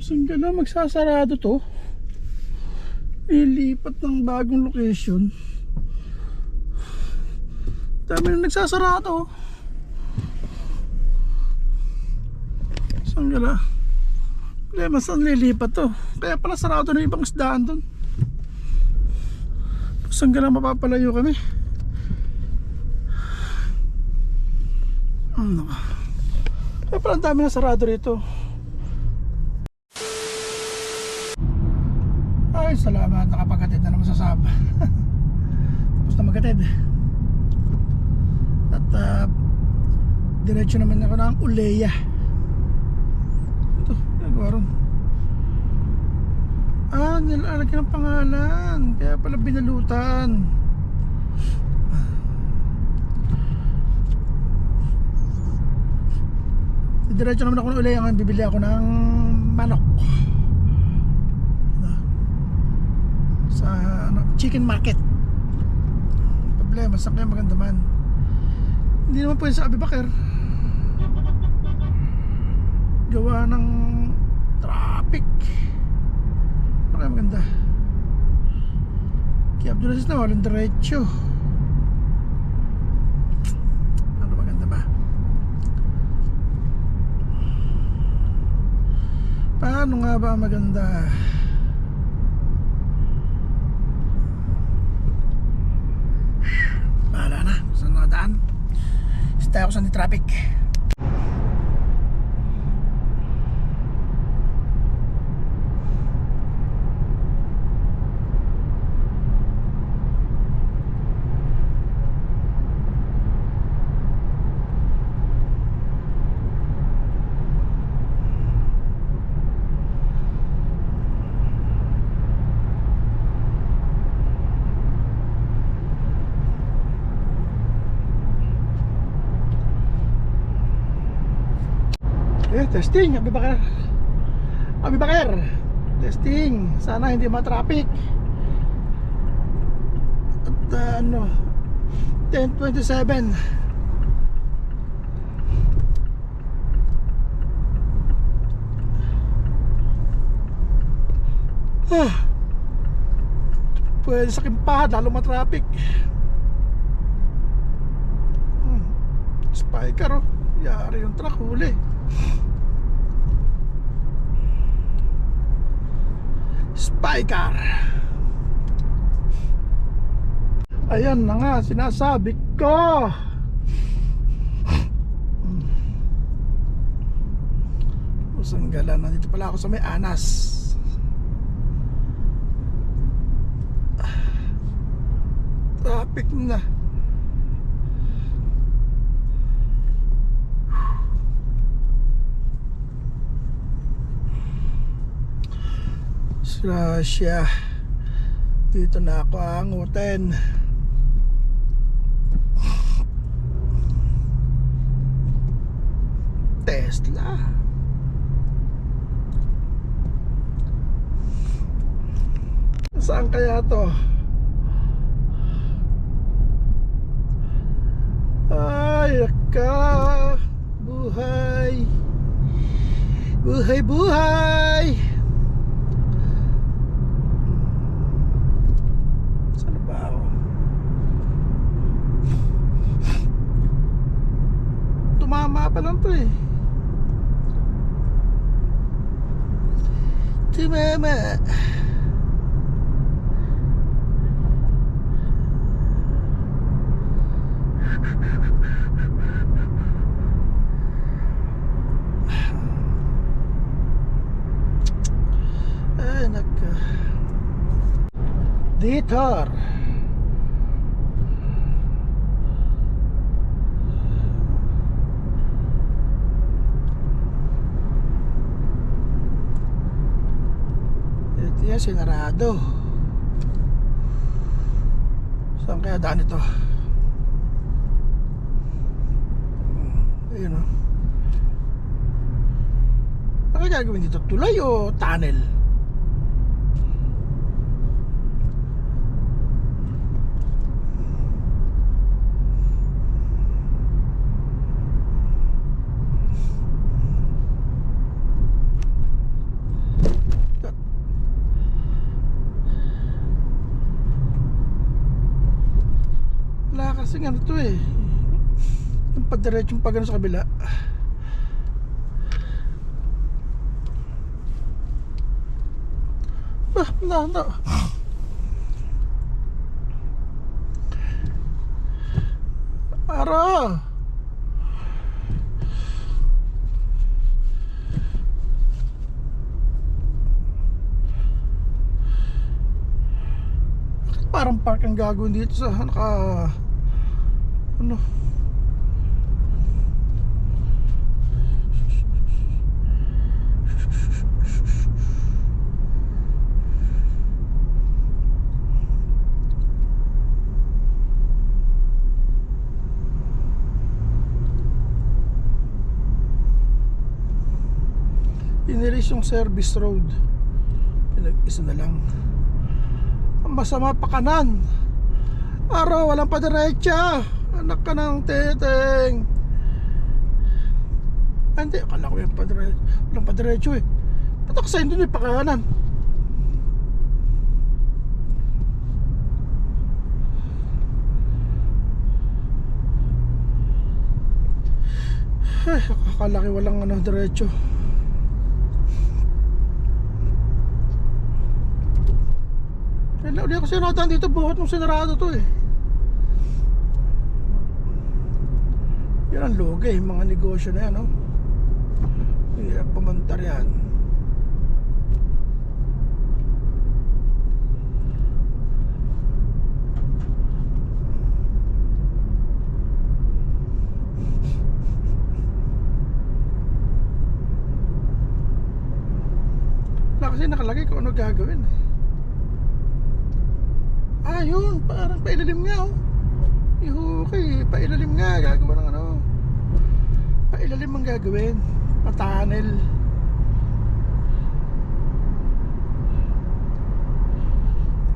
Saan ka na magsasarado to? Nilipat ng bagong location. Dami na nagsasarado. Saan ka na? Problema, saan lilipat to? Kaya pala sarado na ibang isdaan dun. Saan ka na mapapalayo kami? Ano ka? Kaya pala ang dami na sarado rito. Ay, salamat, nakapaghatid na naman sa sab. Tapos na maghatid. At diretso naman ako ng Uleya. Ito, nagawa ron. Nilalagyan ng pangalan. Kaya pala binalutan. Diretso naman ako ng Uleya. Ngayon bibili ako ng manok sa chicken market. Problema, saan kaya maganda man? Hindi naman pwede sa Abibakar. Gawa ng traffic. Ano kaya maganda? Kaya Abdulaziz na walang diretso. Ano maganda ba? Paano nga ba maganda? Bahala na, saan nakadaan? Stay ako sa traffic. Testing, Abibakar. Testing, sana hindi ma-traffic. At 10:27. Pwede sa Kimpahad, lalo ma-traffic. Spiker, oh. Yari yung truck, huli. Spiker. Ayan na nga, sinasabi ko. Usanggala, nandito pala ako sa may Anas. Traffic na. Russia. Dito na ako angutin. Tesla. Saan kaya to? Ay, ka buhay. Buhay, buhay. Tumama pa lang to eh. Tumama. Ay, naka Detour. Ito yan, sinarado. Saan kaya daan ito? Ayun o. Ano kaya gagawin dito? Tulay o tunnel? Kasi nga ito eh, yung padiretsong pag ano sa kabila. No. Ara. Parang park ang gagawin dito sa ano. Inilis yung service road, pinag-isa na lang. Ang masama pa kanan. Araw, walang padiretsa. Anak ka ng teteng. Hindi, akala ko yung padiretso. Walang padiretso eh. Ba't ako sa'yo doon yung pakanan? Ay, akala ko walang ano, diretso. Hindi ako sinatan dito, buhat mong sinarado to eh. Yan ang lugi, mga negosyo na yan, no? Hirap pumantar yan. Wala kasi nakalagay kung ano gagawin. Ah, yun, parang pailalim nga, oh. Okay, pailalim nga, gagawa ng ano. Pailalim ang gagawin, patanel.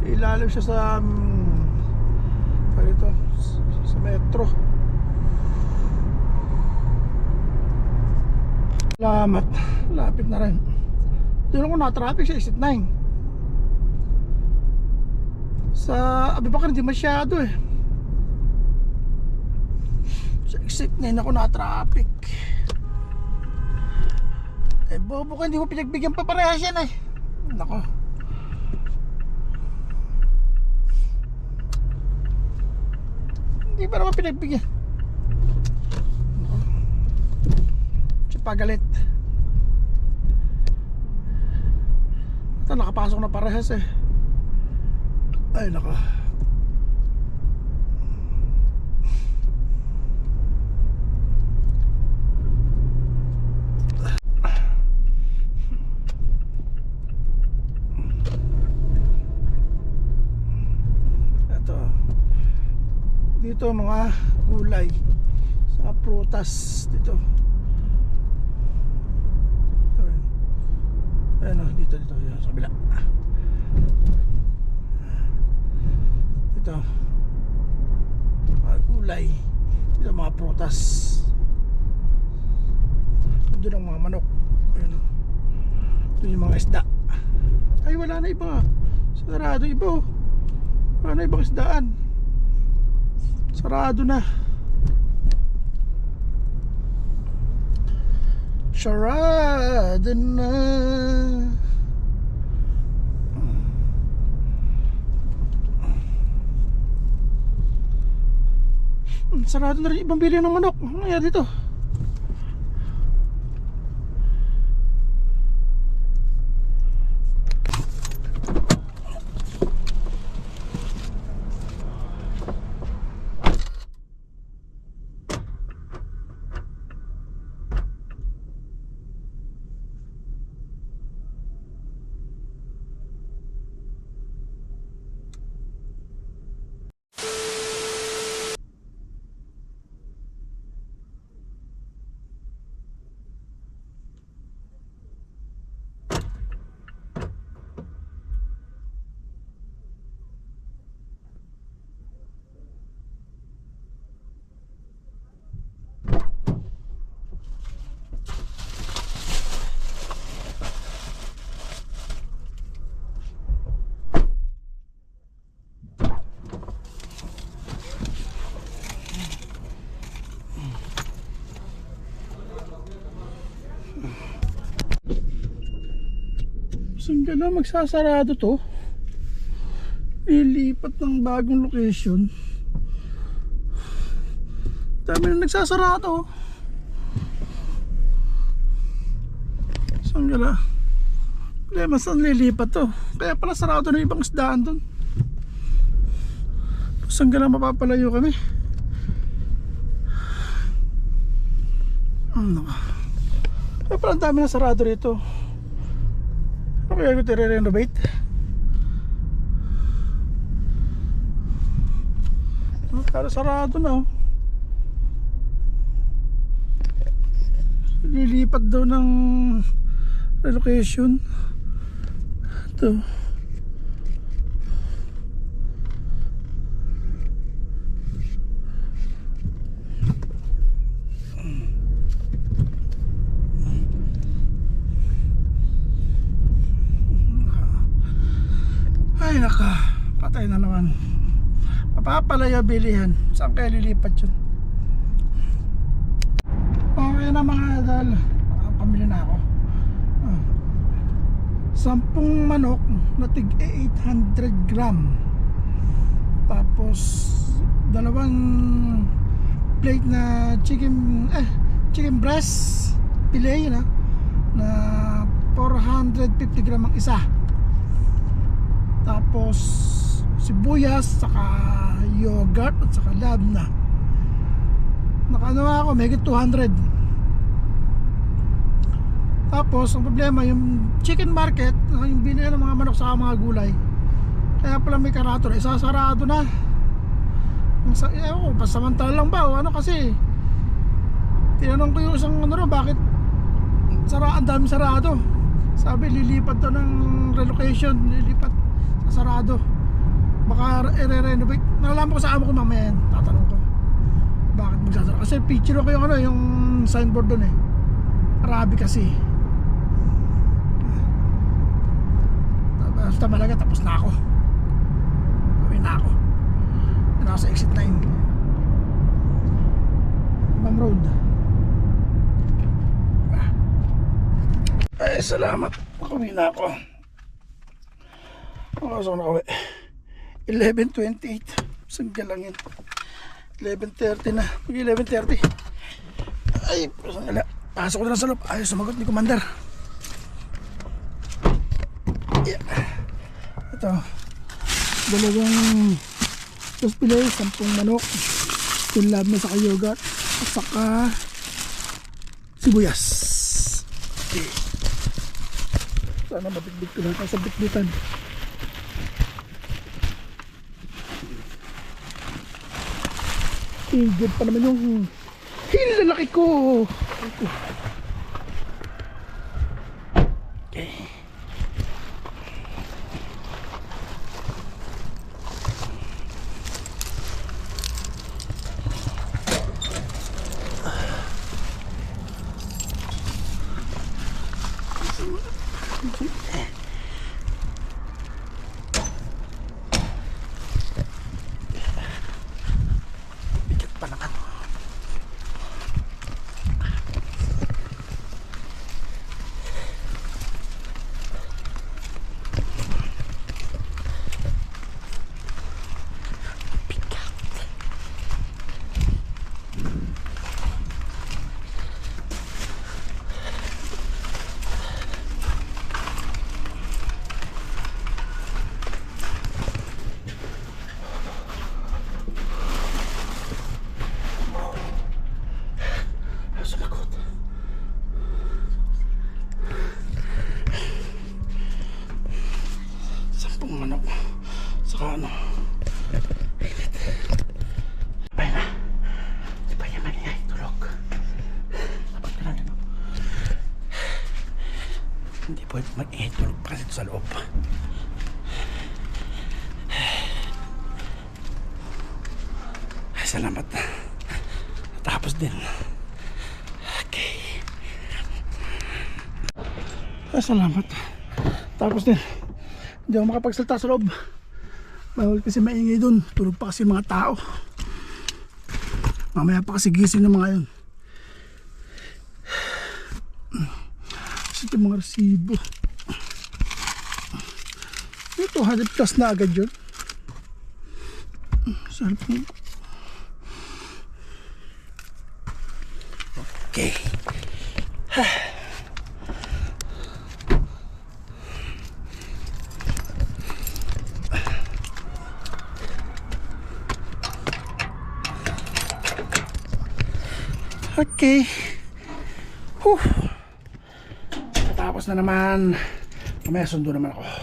Ilalim siya sa ito, sa metro. Salamat, lapit na rin. Doon ako na-traffic sa exit 9. Sa Abibakar hindi masyado eh. Sa exit 9 ako na-traffic. Eh bobo ka, hindi mo pinagbigyan pa parehas yan eh. Nako. Hindi pa naman pinagbigyan. Nako. Siya pagalit. Ito nakapasok na parehas eh. Ay nako. Ito. Dito mga gulay, sa prutas dito. Ayun, dito yan, sa kabila. Ito mga gulay, ito mga prutas, doon ang mga manok. Ayun, doon yung mga isda. Ay wala na iba, sarado iba oh. Wala na ibang isdaan, sarado na, sarado na. Sarado na rin ibang bili ng manok. Ano nangyari dito? Saan ka na magsasarado to? Ilipat ng bagong location. Dami na nagsasarado. Saan ka na? Problema saan lilipat to? Kaya pala sarado na ibang isdaan dun. Saan ka na mapapalayo kami? Ano ka? Kaya pala ang dami na sarado rito. Ano kaya ko i-renovate? Para sarado na oh. Lilipat daw ng relocation. Ito. Ay naka, patay na naman. Papapalayo bilihan. Saan kaya lilipat yun? Okay na mga idol, pamili na ako. 10 manok na tig 800 gram. Tapos 2 plate na chicken breast fillet yun na 450 gram ang isa. Tapos sibuyas, saka yogurt at saka labna. Nakaano ako, may 200. Tapos ang problema yung chicken market, yung binili ng mga manok sa mga gulay, kaya pala may karato na isasarado na. Ewan ko, pasamantala lang ba o ano, kasi tinanong ko yung isang ano, bakit ang dami sarado. Sabi lilipat to ng relocation, lilipat sa sarado, baka i-renovate. Nalaman ko sa amo ko mamaya yan, tatanong ko bakit magsasara. Kasi picture ko yung ano, yung signboard doon eh, Arabic kasi. Basta malaga, tapos na ako. Gawin na ako. Nasa exit 9 Imam Road. Ay salamat, makauwi na ako. Saan ako eh? 11:28. Sangga lang yun. 11:30 na. Mag 11:30. Ay, pasok ko na sa loob. Ayaw sumagot ni Commander. Yeah. Ito, 2 sauce fillet, 10 manok, yung labna sa yogurt at saka sibuyas. Okay. Sana mabitbit ko lang sa bitbitan. Injured pa naman yung hilalaki ko. Okay. Hindi pwede mag-tulog pa kasi sa loob. Ay, salamat. Tapos din. Okay. Ay, salamat. Tapos din. Hindi ako makapagsalta sa loob. Bawal kasi maingay dun. Tulog pa kasi mga tao. Mamaya pa kasi gising ng mga yun. Ito mga resibo. 200 plus na agad yun. Cellphone. Okay. Okay. Tapos na naman. Mamaya sundo naman ako.